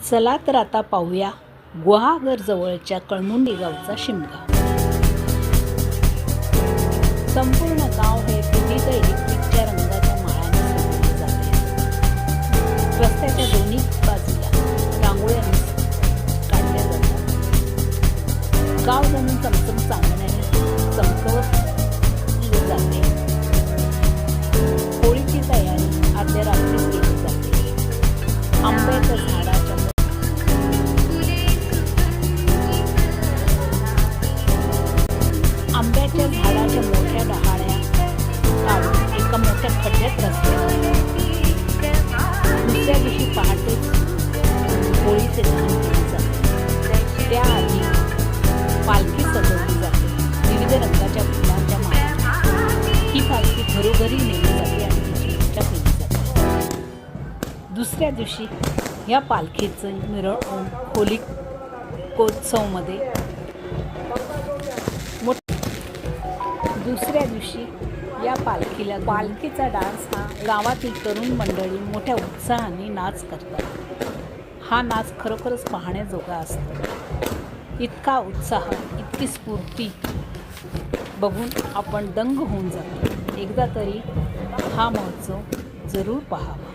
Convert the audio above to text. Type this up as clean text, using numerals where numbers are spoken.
चला तर आता पाहूया गुहागर जवळच्या कळमुंडी गावचा शिमगा। संपूर्ण गाव हे विविध इलेक्ट्रिकच्या रंगाच्या माळाने सजवले जाते। रस्त्याच्या दोन्ही बाजूला रांगोळ्या काढल्या जातात। गाव जणू चमचम चांदण्याने चमकवत जाते। होळीची तयारी अर्ध्या रात्री केली जाते। आंब्याच्या झाडाच्या मोठ्या डहाळ्या काढून एका मोठ्या खड्ड्यात रचल्या। दुसऱ्या दिवशी पहाटे होळीचे दहन केले जाते। त्याआधी पालखी सजवली जाते विविध रंगाच्या फुलांच्या माळाने। ही पालखी घरोघरी नेली जाते आणि तिची पूजा केली जाते। दुसऱ्या दिवशी या पालखीचं मिरवणूक होलिकोत्सवमध्ये दुसऱ्या दिवशी या पालखीचा डान्स हा गावातील तरुण मंडळी मोठ्या उत्साहाने नाच करतात। हा नाच खरोखरच पाहण्याजोगा असतो। इतका उत्साह, इतकी स्फूर्ती बघून आपण दंग होऊन जातो। एकदा तरी हा महोत्सव जरूर पाहावा।